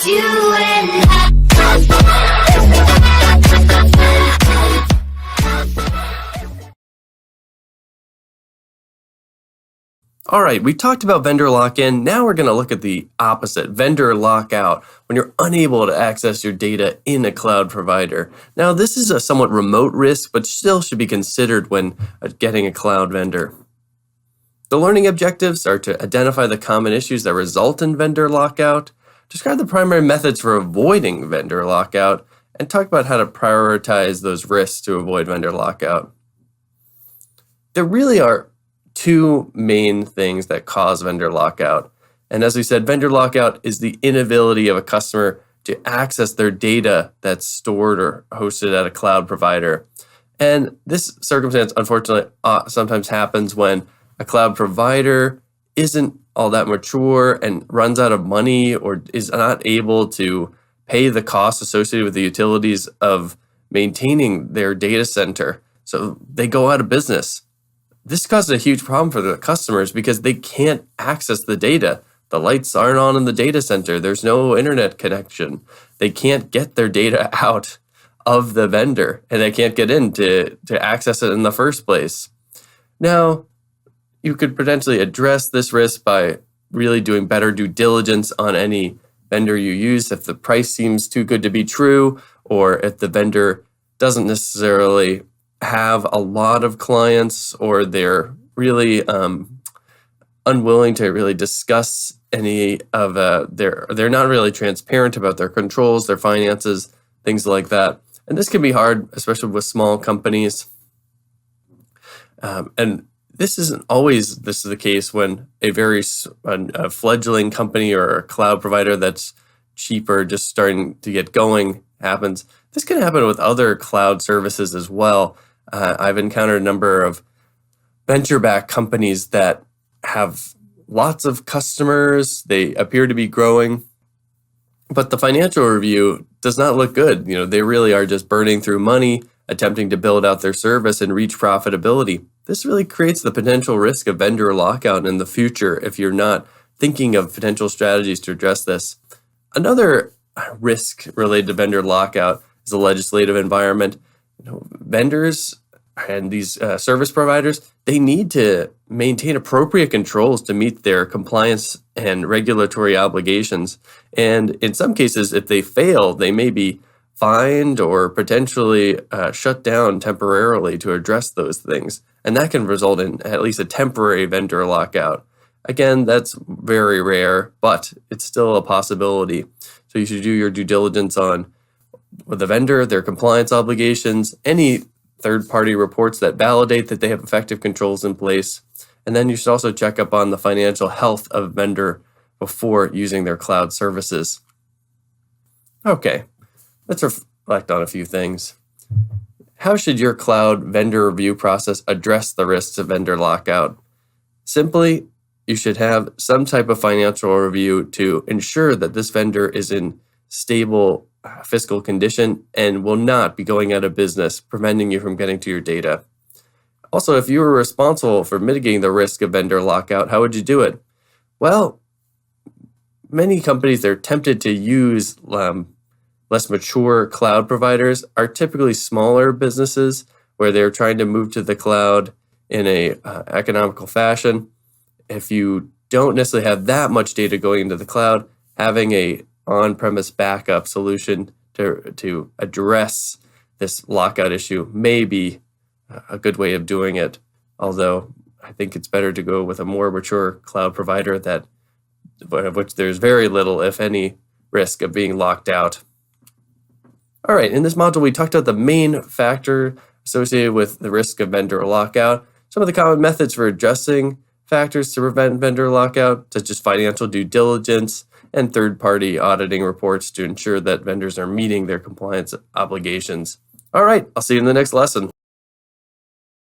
just you and I. All right, we talked about vendor lock-in. Now we're going to look at the opposite, vendor lockout, when you're unable to access your data in a cloud provider. Now, this is a somewhat remote risk, but still should be considered when getting a cloud vendor. The learning objectives are to identify the common issues that result in vendor lockout, describe the primary methods for avoiding vendor lockout, and talk about how to prioritize those risks to avoid vendor lockout. There really are two main things that cause vendor lockout. And as we said, vendor lockout is the inability of a customer to access their data that's stored or hosted at a cloud provider. And this circumstance, unfortunately, sometimes happens when a cloud provider isn't all that mature and runs out of money or is not able to pay the costs associated with the utilities of maintaining their data center. So they go out of business. This causes a huge problem for the customers because they can't access the data. The lights aren't on in the data center. There's no internet connection. They can't get their data out of the vendor, and they can't get in to access it in the first place. Now, you could potentially address this risk by really doing better due diligence on any vendor you use if the price seems too good to be true, or if the vendor doesn't necessarily have a lot of clients, or they're really unwilling to really discuss any of they're not really transparent about their controls, their finances, things like that. And this can be hard, especially with small companies. And this isn't always the case when a fledgling company or a cloud provider that's cheaper, just starting to get going, happens. This can happen with other cloud services as well. I've encountered a number of venture-backed companies that have lots of customers. They appear to be growing, but the financial review does not look good. They really are just burning through money, attempting to build out their service and reach profitability. This really creates the potential risk of vendor lockout in the future if you're not thinking of potential strategies to address this. Another risk related to vendor lockout is the legislative environment. Vendors and these service providers, they need to maintain appropriate controls to meet their compliance and regulatory obligations. And in some cases, if they fail, they may be fined or potentially shut down temporarily to address those things. And that can result in at least a temporary vendor lockout. Again, that's very rare, but it's still a possibility. So you should do your due diligence on the vendor, their compliance obligations, any third-party reports that validate that they have effective controls in place. And then you should also check up on the financial health of a vendor before using their cloud services. Okay, let's reflect on a few things. How should your cloud vendor review process address the risks of vendor lockout? Simply, you should have some type of financial review to ensure that this vendor is in stable fiscal condition and will not be going out of business, preventing you from getting to your data. Also, if you were responsible for mitigating the risk of vendor lockout, how would you do it? Well, many companies, they're tempted to use less mature cloud providers, are typically smaller businesses where they're trying to move to the cloud in a economical fashion. If you don't necessarily have that much data going into the cloud, having a on-premise backup solution to address this lockout issue may be a good way of doing it. Although I think it's better to go with a more mature cloud provider of which there's very little, if any, risk of being locked out. All right, in this module, we talked about the main factor associated with the risk of vendor lockout, some of the common methods for addressing factors to prevent vendor lockout, such as financial due diligence and third-party auditing reports to ensure that vendors are meeting their compliance obligations. All right, I'll see you in the next lesson.